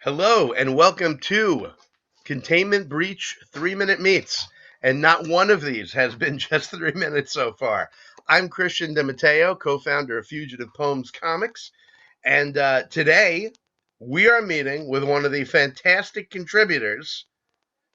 Hello and welcome to Containment Breach 3-Minute Meets. And not one of these has been just 3 minutes so far. I'm Christian DeMatteo, co founder of Fugitive Poems Comics. And today we are meeting with one of the fantastic contributors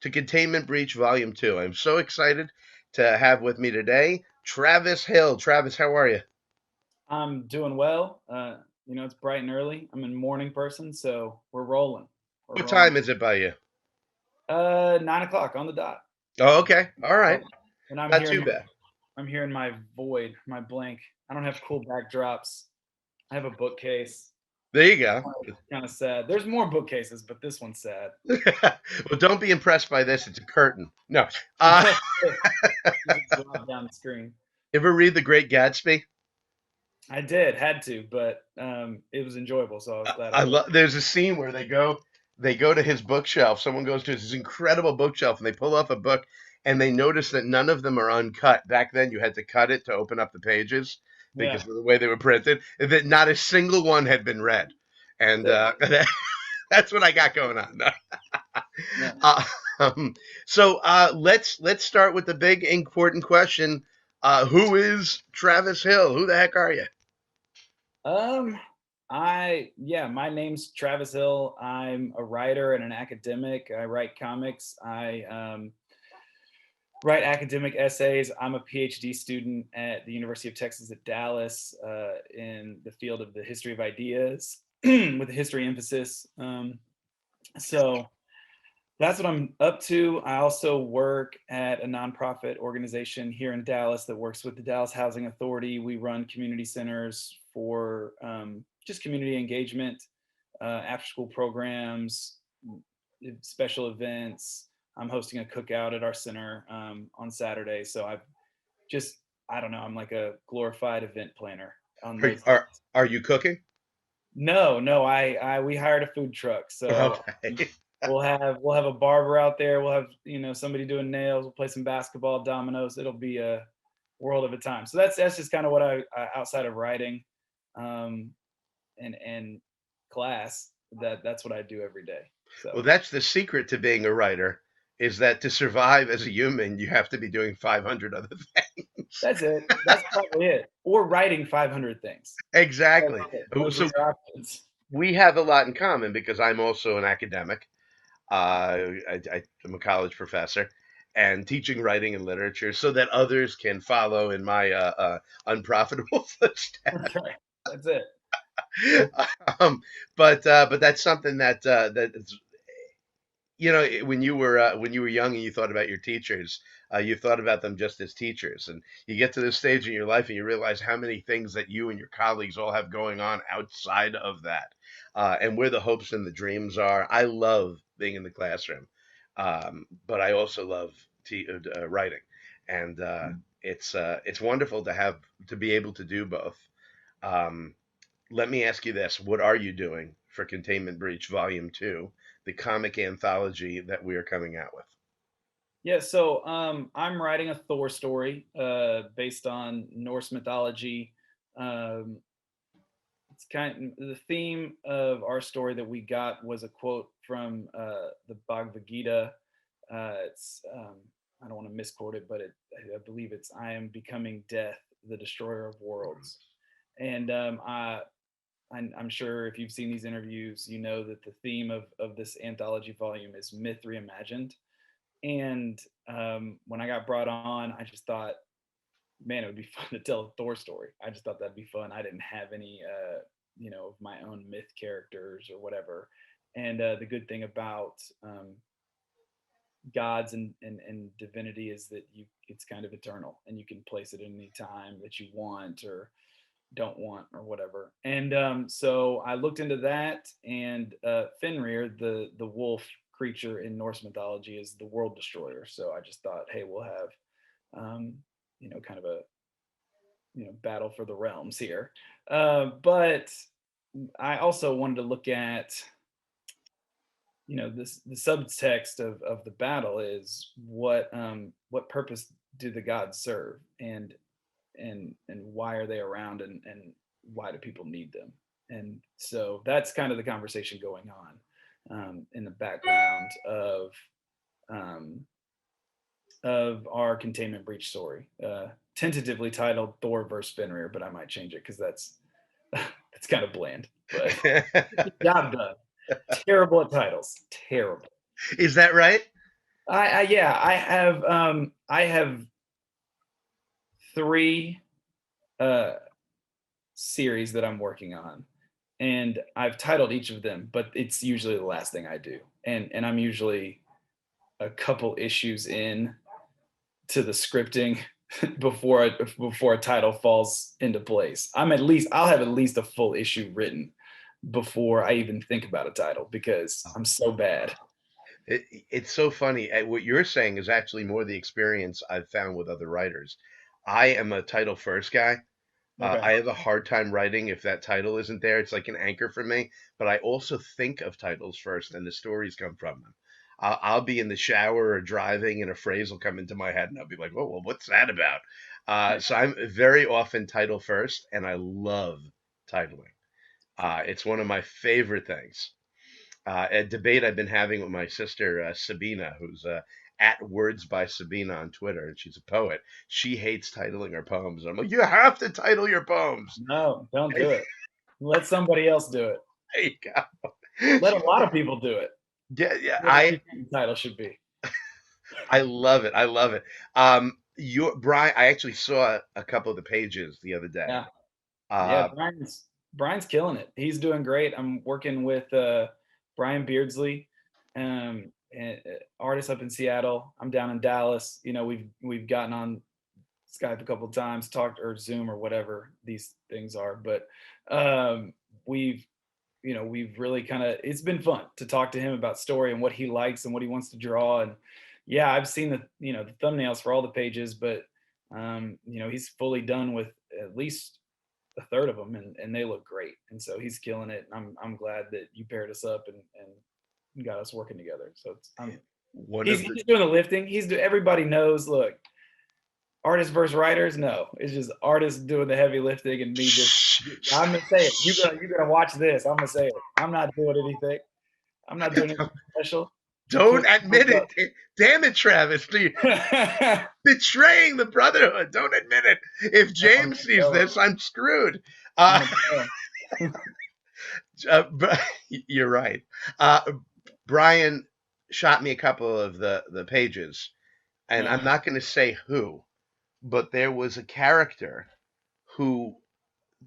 to Containment Breach Volume 2. I'm so excited to have with me today Travis Hill. Travis, how are you? I'm doing well. It's bright and early. I'm a morning person, so we're rolling. We're What rolling. time is it by you? 9 o'clock on the dot. Oh, okay. All right. Oh, and I'm Not here too in bad. my void, my blank. I don't have cool backdrops. I have a bookcase. There you go. Kind of sad. There's more bookcases, but this one's sad. Well, don't be impressed by this. It's a curtain. No. Uh, Just drop down the screen. ever read The Great Gatsby? I did, had to, but it was enjoyable, so I was glad I I read love. There's a scene where they go to his bookshelf. Someone goes to his incredible bookshelf, and they pull off a book, and they notice that none of them are uncut. Back then, you had to cut it to open up the pages it. because Yeah. of the way they were printed. That not a single one had been read, and that's what I got going on. Yeah. Uh, um, so let's start with the big important question. Who is Travis Hill? Who the heck are you? Um, my name's Travis Hill. I'm a writer and an academic. I write comics. I write academic essays. I'm a PhD student at the University of Texas at Dallas in the field of the history of ideas with a history emphasis. So that's what I'm up to. I also work at a nonprofit organization here in Dallas that works with the Dallas Housing Authority. We run community centers for just community engagement, after school programs, special events. I'm hosting a cookout at our center on Saturday. So I don't know, I'm like a glorified event planner on Are those are, days. are you cooking? No, we hired a food truck, so Okay. we'll have a barber out there. We'll have somebody doing nails. We'll play some basketball, dominoes. It'll be a world of a time. So that's just kind of what I outside of writing, um, and class. That's what I do every day. Well, So that's the secret to being a writer is that to survive as a human, you have to be doing 500 other things. that's it. That's probably it. Or writing 500 things. That's Exactly. it. Those are So your options. we have a lot in common because I'm also an academic. I'm a college professor and teaching writing and literature so that others can follow in my unprofitable footsteps. Okay, that's it. um, but that's something that is, when you were young and you thought about your teachers, you thought about them just as teachers, and you get to this stage in your life and you realize how many things that you and your colleagues all have going on outside of that, and where the hopes and the dreams are. I love being in the classroom, but I also love writing, and it's wonderful to be able to do both. Um, Let me ask you this: what are you doing for Containment Breach Volume 2, the comic anthology that we are coming out with? Yeah, so I'm writing a Thor story based on Norse mythology. Um, it's the theme of our story that we got was a quote from the Bhagavad Gita. It's I don't want to misquote it, but I believe it's "I am becoming death, the destroyer of worlds." And I'm sure if you've seen these interviews, you know that the theme of this anthology volume is myth reimagined. And when I got brought on, I just thought, man, it would be fun to tell a Thor story. I just thought that'd be fun. I didn't have any, of my own myth characters or whatever. And the good thing about gods and divinity is that it's kind of eternal, and you can place it any time that you want or don't want or whatever. And so I looked into that, and Fenrir, the wolf creature in Norse mythology, is the world destroyer. So I just thought, hey, we'll have kind of a battle for the realms here. But I also wanted to look at this the subtext of the battle is what purpose do the gods serve, and why are they around, and why do people need them. And so that's kind of the conversation going on. in the background um, of our Containment Breach story, tentatively titled Thor vs. Fenrir, but I might change it because that's kind of bland. But job done. Terrible at titles. Terrible. Is that right? Yeah, I have three uh series that I'm working on, and I've titled each of them, but it's usually the last thing I do, and I'm usually a couple issues in to the scripting before a title falls into place. I'll have at least a full issue written before I even think about a title because I'm so bad. It's so funny. What you're saying is actually more the experience I've found with other writers. I am a title first guy. Okay. I have a hard time writing if that title isn't there. It's like an anchor for me. But I also think of titles first, and the stories come from them. I'll be in the shower or driving, and a phrase will come into my head, and I'll be like, "Oh, well, what's that about?" So I'm very often title first, and I love titling. It's one of my favorite things. A debate I've been having with my sister Sabina, who's at Words by Sabina on Twitter, and she's a poet. She hates titling her poems. I'm like, you have to title your poems. No, don't do it. Let somebody else do it. There you go. Let a lot of people do it. Yeah, yeah, What do you think the title should be? I love it. I love it. Your Brian, I actually saw a couple of the pages the other day. Yeah. Yeah, Uh, Brian's killing it. He's doing great. I'm working with Brian Beardsley, artist up in Seattle. I'm down in Dallas. You know, we've gotten on Skype a couple of times, talked or Zoom or whatever these things are, but we've we've really kind of it's been fun to talk to him about story and what he likes and what he wants to draw. And yeah, I've seen the thumbnails for all the pages, but he's fully done with at least a third of them, and they look great. And so he's killing it. I'm glad that you paired us up and got us working together. So one he's of the doing the lifting. Everybody knows. Look, artists versus writers. No, it's just artists doing the heavy lifting, and me just. I'm gonna say it. You're gonna watch this. I'm gonna say it. I'm not doing anything. I'm not doing anything special. don't admit it. Damn it, Travis. Betraying the brotherhood. Don't admit it. If James sees this, I'm screwed. Uh, you're right. Uh, Brian shot me a couple of the pages, and I'm not going to say who, but there was a character who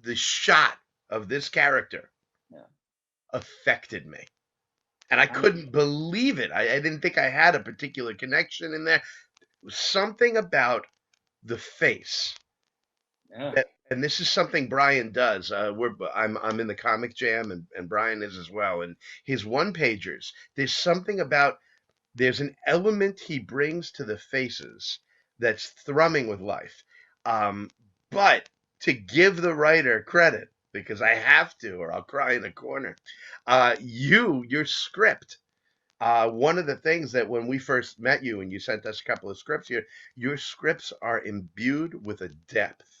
the shot of this character affected me. And I couldn't believe it. I didn't think I had a particular connection in there. Something about the face. That, and this is something Brian does. I'm in the comic jam, and Brian is as well. And his one pagers, there's an element he brings to the faces that's thrumming with life. But to give the writer credit, because I have to, or I'll cry in a corner. Your script. One of the things that when we first met you and you sent us a couple of scripts here, your scripts are imbued with a depth.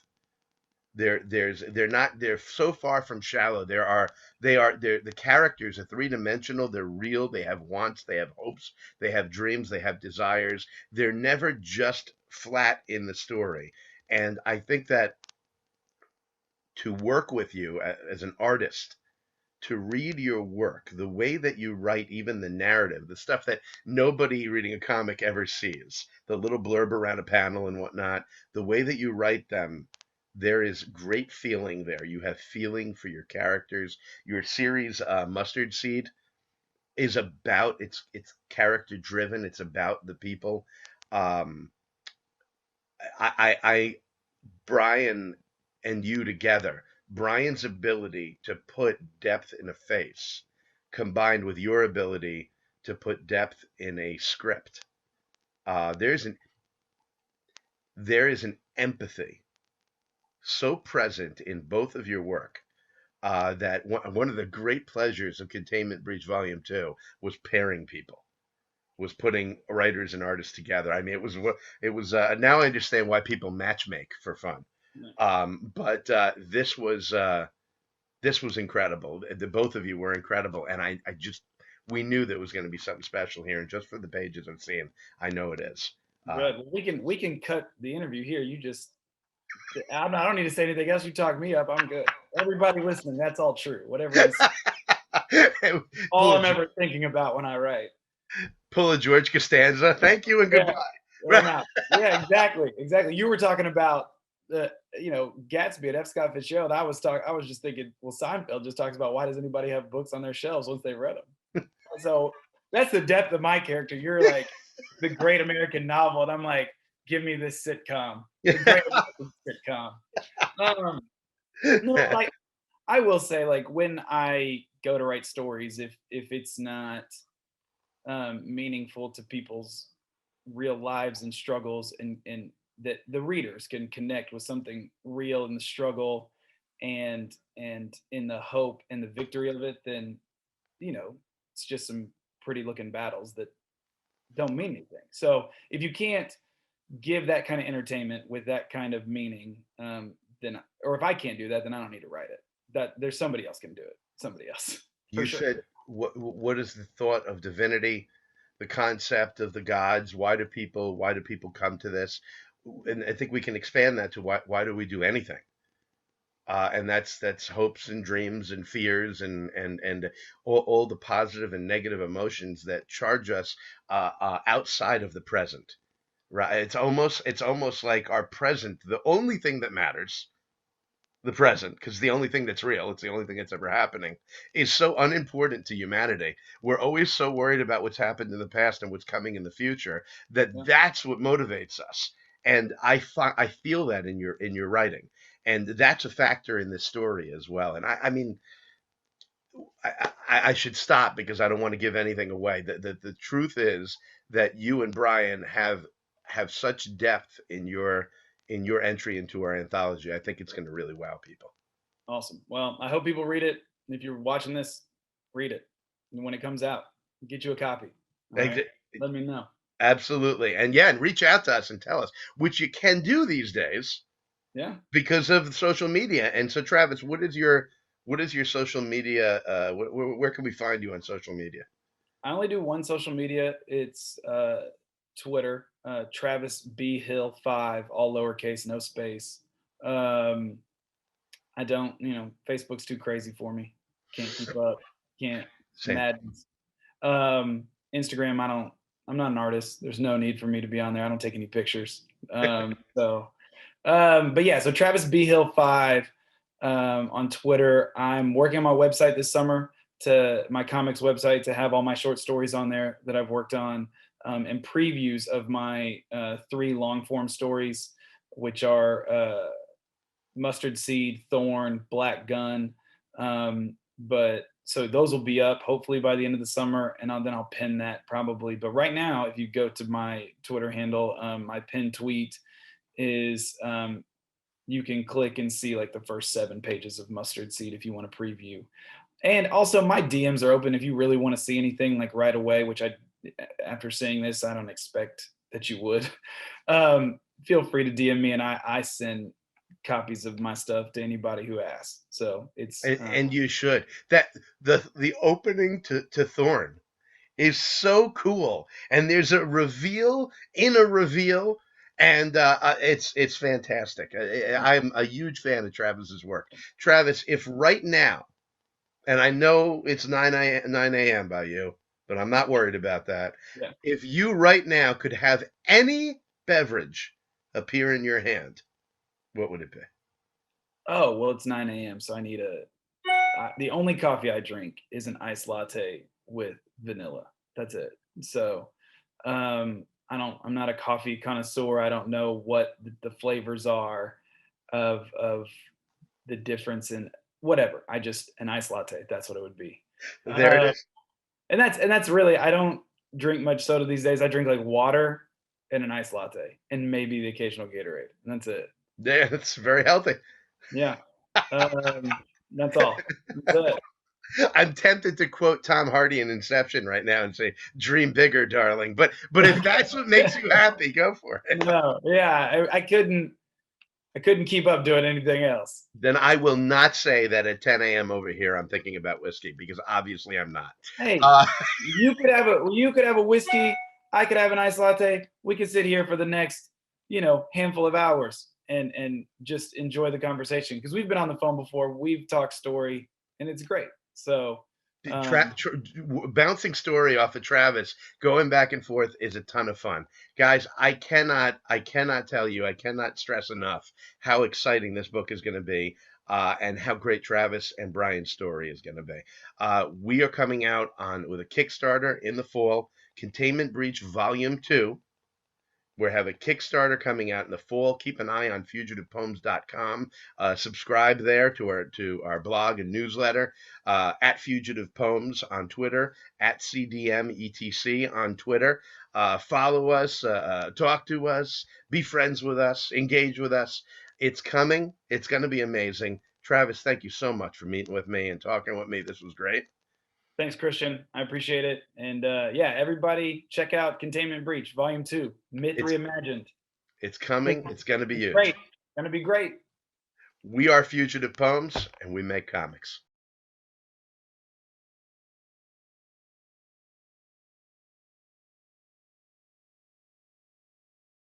They're so far from shallow. The characters are three-dimensional. They're real. They have wants. They have hopes. They have dreams. They have desires. They're never just flat in the story. And I think that to work with you as an artist, to read your work, the way that you write, even the narrative, the stuff that nobody reading a comic ever sees, the little blurb around a panel and whatnot, the way that you write them, there is great feeling there. You have feeling for your characters. Your series, Mustard Seed, is about it's character driven. It's about the people. Um, I Brian and you together, Brian's ability to put depth in a face combined with your ability to put depth in a script. Uh, there's an there is an empathy so present in both of your work that one of the great pleasures of Containment Breach Volume 2 was pairing people, was putting writers and artists together. I mean, now I understand why people matchmake for fun. But this was incredible. The both of you were incredible, and I just we knew there was going to be something special here, and just for the pages I've seen, I know it is. Uh, Good. Well, we can cut the interview here. You just I don't need to say anything else. You talk me up. I'm good. Everybody listening, that's all true. Whatever you say, pull all a I'm ever thinking about when I write. pull a George Costanza. Thank you and Yeah, goodbye. and I'm out. Yeah, exactly, exactly. You were talking about the Gatsby at F. Scott Fitzgerald. I was just thinking, well, Seinfeld just talks about why does anybody have books on their shelves once they've read them. So that's the depth of my character. You're like the great American novel, and I'm like, give me this sitcom, the great American sitcom. Um, no, like I will say, like when I go to write stories, if it's not meaningful to people's real lives and struggles, and that the readers can connect with something real in the struggle and in the hope and the victory of it, then it's just some pretty looking battles that don't mean anything. So if you can't give that kind of entertainment with that kind of meaning, then or if I can't do that, then I don't need to write it. That there's somebody else can do it. Somebody else for You sure. said, what is the thought of divinity, the concept of the gods? Why do people come to this? And I think we can expand that to why do we do anything? And that's hopes and dreams and fears and all the positive and negative emotions that charge us outside of the present. Right? It's almost like our present. The only thing that matters, the present, because the only thing that's real, it's the only thing that's ever happening, is so unimportant to humanity. We're always so worried about what's happened in the past and what's coming in the future that Yeah, that's what motivates us. And I feel that in your writing, and that's a factor in this story as well. And I mean, I should stop because I don't want to give anything away. The truth is that you and Brian have such depth in your entry into our anthology. I think it's going to really wow people. awesome. Well, I hope people read it. If you're watching this, read it. And when it comes out, get you a copy. All right. Let me know. Absolutely. And yeah, and reach out to us and tell us, which you can do these days Yeah. because of social media. And so, Travis, what is your social media? Where can we find you on social media? I only do one social media. It's Twitter, Travis B Hill 5, all lowercase, no space. Um, I don't, Facebook's too crazy for me. Can't keep up. Can't. Same. Madness. Instagram, I'm not an artist. There's no need for me to be on there. I don't take any pictures. But yeah, so Travis B Hill 5 on Twitter. I'm working on my website this summer, to my comics website, to have all my short stories on there that I've worked on, and previews of my 3 long form stories, which are Mustard Seed, Thorn, Black Gun. But so those will be up hopefully by the end of the summer, and then I'll pin that probably. But right now, if you go to my Twitter handle, my pinned tweet is you can click and see like the first 7 pages of Mustard Seed if you want to preview. And also my DMs are open if you really want to see anything like right away, which after saying this, I don't expect that you would. Feel free to DM me, and I send copies of my stuff to anybody who asks. So it's And you should. That the opening to Thorn is so cool, and there's a reveal in a reveal, and it's fantastic. I'm a huge fan of Travis's work. Travis, if right now, and I know it's 9 a.m. by you, but I'm not worried about that. yeah. If you right now could have any beverage appear in your hand, what would it be? Oh well, it's 9 a.m. So I need the only coffee I drink is an iced latte with vanilla. That's it. So I'm not a coffee connoisseur. I don't know what the flavors are of the difference in whatever. I just an iced latte. That's what it would be. There it Uh, is. and that's really, I don't drink much soda these days. I drink like water and an iced latte and maybe the occasional Gatorade. And that's it. Yeah, it's very healthy. Yeah. That's all. That's it. I'm tempted to quote Tom Hardy in Inception right now and say, "Dream bigger, darling." But if that's what makes you happy, go for it. No, yeah, I couldn't. I couldn't keep up doing anything else. Then I will not say that at 10 a.m. over here I'm thinking about whiskey, because obviously I'm not. Hey, Uh, you could have a whiskey, I could have an iced latte. We could sit here for the next, handful of hours and just enjoy the conversation because we've been on the phone before. We've talked story, and it's great. So, Tra- um, tr- Bouncing story off of Travis, going back and forth is a ton of fun, guys. I cannot tell you, I cannot stress enough how exciting this book is going to be, and how great Travis and Brian's story is going to be. We are coming out on with a Kickstarter in the fall, Containment Breach Volume 2. We have a Kickstarter coming out in the fall. Keep an eye on fugitivepoems.com. Subscribe there to our blog and newsletter, at Fugitive Poems on Twitter, at CDMETC on Twitter. Follow us, talk to us, be friends with us, engage with us. It's coming. It's going to be amazing. Travis, thank you so much for meeting with me and talking with me. This was great. Thanks, Christian. I appreciate it. And yeah, everybody check out Containment Breach, Volume 2, Myth It's Reimagined. it's coming. It's, It's going to be it's great. huge. Gonna be great. We are Fugitive Poems, and we make comics.